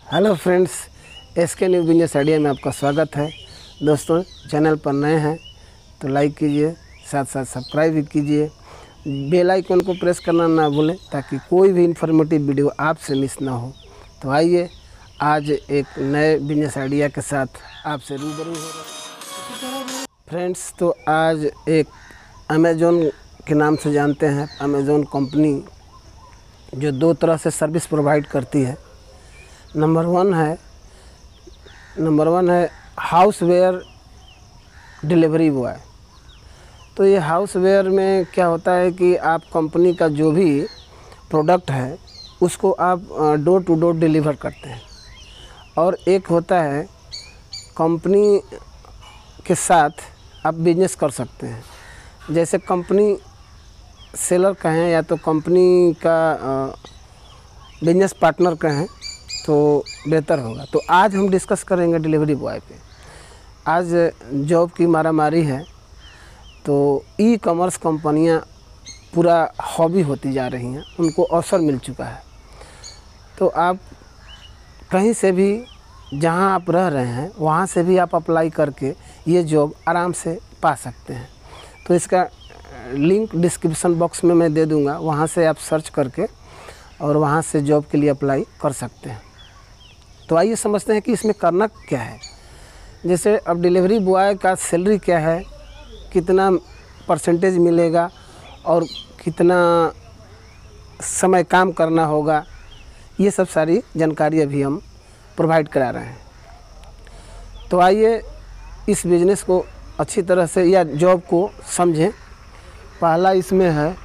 Hello friends, SK new business idea में आपका स्वागत है। दोस्तों, चैनल पर नए हैं तो लाइक कीजिए, साथ साथ सब्सक्राइब भी कीजिए, बेल आइकन को प्रेस करना ना भूलें ताकि कोई भी इन्फॉर्मेटिव वीडियो आपसे मिस ना हो। तो आइए आज एक नए बिजनेस आइडिया के साथ आपसे रूबरू हो रहे हैं। फ्रेंड्स, तो आज एक अमेज़ॉन के नाम से जानते हैं। अमेज़ॉन कंपनी जो दो तरह से सर्विस प्रोवाइड करती है। नंबर वन है हाउसवेयर डिलीवरी बॉय। तो ये हाउसवेयर में क्या होता है कि आप कंपनी का जो भी प्रोडक्ट है उसको आप डोर टू डोर डिलीवर करते हैं। और एक होता है कंपनी के साथ आप बिजनेस कर सकते हैं। जैसे कंपनी सेलर कहें या तो कंपनी का बिजनेस पार्टनर कहें तो बेहतर होगा। तो आज हम डिस्कस करेंगे डिलीवरी बॉय पे। आज जॉब की मारामारी है, तो ई कॉमर्स कंपनियां पूरा हॉबी होती जा रही हैं, उनको अवसर मिल चुका है। तो आप कहीं से भी जहां आप रह रहे हैं वहां से भी आप अप्लाई करके ये जॉब आराम से पा सकते हैं। तो इसका लिंक डिस्क्रिप्शन बॉक्स में मैं दे दूंगा, वहां से आप सर्च करके और वहां से जॉब के लिए अप्लाई कर सकते हैं। तो आइए समझते हैं कि इसमें करना क्या है। जैसे अब डिलीवरी बॉय का सैलरी क्या है, कितना परसेंटेज मिलेगा और कितना समय काम करना होगा, ये सब सारी जानकारी अभी हम प्रोवाइड करा रहे हैं। तो आइए इस बिज़नेस को अच्छी तरह से या जॉब को समझें। पहला इसमें है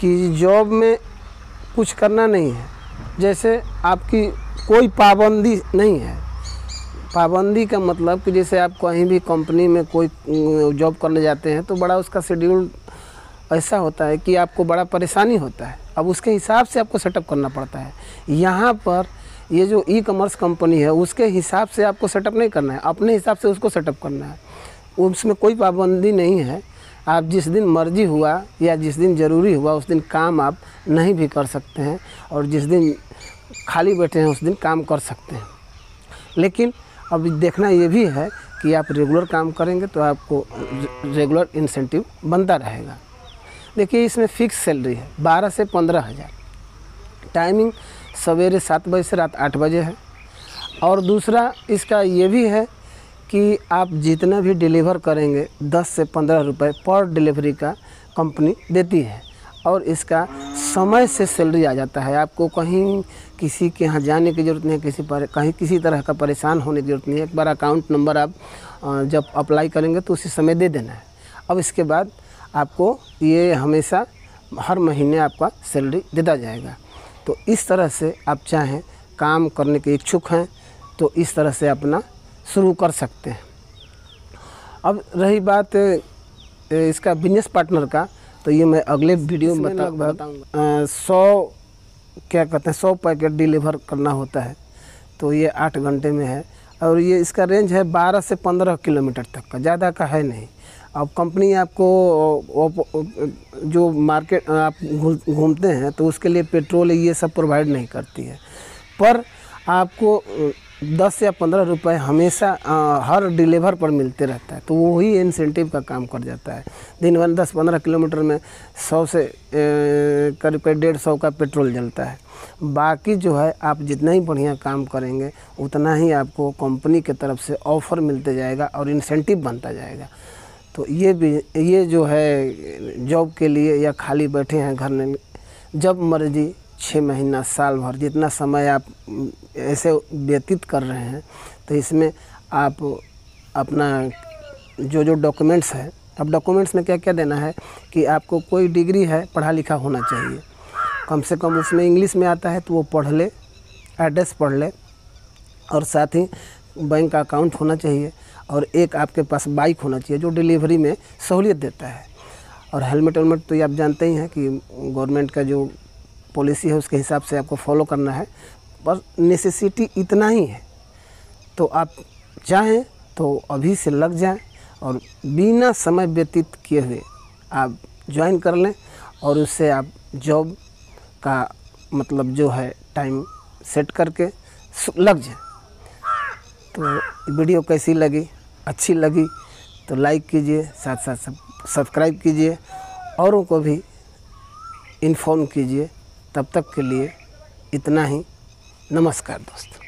कि जॉब में कुछ करना नहीं है। जैसे आपकी कोई पाबंदी नहीं है। पाबंदी का मतलब कि जैसे आप कहीं भी कंपनी में कोई जॉब करने जाते हैं तो बड़ा उसका शेड्यूल ऐसा होता है कि आपको बड़ा परेशानी होता है। अब उसके हिसाब से आपको सेटअप करना पड़ता है। यहाँ पर ये जो ई कॉमर्स कंपनी है उसके हिसाब से आपको सेटअप नहीं करना है, अपने हिसाब से उसको सेटअप करना है। उसमें कोई पाबंदी नहीं है। आप जिस दिन मर्जी हुआ या जिस दिन ज़रूरी हुआ उस दिन काम आप नहीं भी कर सकते हैं, और जिस दिन खाली बैठे हैं उस दिन काम कर सकते हैं। लेकिन अब देखना ये भी है कि आप रेगुलर काम करेंगे तो आपको रेगुलर इंसेंटिव बनता रहेगा। देखिए, इसमें फ़िक्स सैलरी है 12 से 15,000। टाइमिंग सवेरे 7 बजे से रात 8 बजे है। और दूसरा इसका ये भी है कि आप जितना भी डिलीवर करेंगे 10 से 15 रुपये पर डिलीवरी का कंपनी देती है। और इसका समय से सैलरी आ जाता है। आपको कहीं किसी के यहाँ जाने की ज़रूरत नहीं है, कहीं किसी तरह का परेशान होने की ज़रूरत नहीं है। एक बार अकाउंट नंबर आप जब अप्लाई करेंगे तो उसी समय दे देना है। अब इसके बाद आपको ये हमेशा हर महीने आपका सैलरी देता जाएगा। तो इस तरह से आप चाहें काम करने के इच्छुक हैं तो इस तरह से अपना शुरू कर सकते हैं। अब रही बात इसका बिजनेस पार्टनर का, तो ये मैं अगले वीडियो में बताऊंगा। 100 पैकेट डिलीवर करना होता है, तो ये 8 घंटे में है। और ये इसका रेंज है 12 से 15 किलोमीटर तक का, ज़्यादा का है नहीं। अब कंपनी आपको जो मार्केट आप घूमते हैं तो उसके लिए पेट्रोल ये सब प्रोवाइड नहीं करती है, पर आपको 10 या 15 रुपये हमेशा हर डिलीवर पर मिलते रहता है। तो वही इंसेंटिव का काम कर जाता है। दिन भर 10-15 किलोमीटर में 100 से करीब 150 का पेट्रोल जलता है। बाकी जो है आप जितना ही बढ़िया काम करेंगे उतना ही आपको कंपनी के तरफ से ऑफ़र मिलते जाएगा और इंसेंटिव बनता जाएगा। तो ये जो है जॉब के लिए या खाली बैठे हैं घर में, जब मर्जी 6 महीना, साल भर, जितना समय आप ऐसे व्यतीत कर रहे हैं, तो इसमें आप अपना जो डॉक्यूमेंट्स है, अब डॉक्यूमेंट्स में क्या क्या देना है कि आपको कोई डिग्री है, पढ़ा लिखा होना चाहिए, कम से कम उसमें इंग्लिश में आता है तो वो पढ़ ले, एड्रेस पढ़ ले, और साथ ही बैंक का अकाउंट होना चाहिए, और एक आपके पास बाइक होना चाहिए जो डिलीवरी में सहूलियत देता है। और हेलमेट तो ये आप जानते ही हैं कि गवर्नमेंट का जो पॉलिसी है उसके हिसाब से आपको फॉलो करना है। पर नेसेसिटी इतना ही है। तो आप चाहें तो अभी से लग जाएं और बिना समय व्यतीत किए हुए आप ज्वाइन कर लें, और उससे आप जॉब का मतलब जो है टाइम सेट करके लग जाए। तो वीडियो कैसी लगी, अच्छी लगी तो लाइक कीजिए, साथ साथ सब्सक्राइब कीजिए, औरों को भी इन्फॉर्म कीजिए। तब तक के लिए इतना ही। नमस्कार दोस्तों।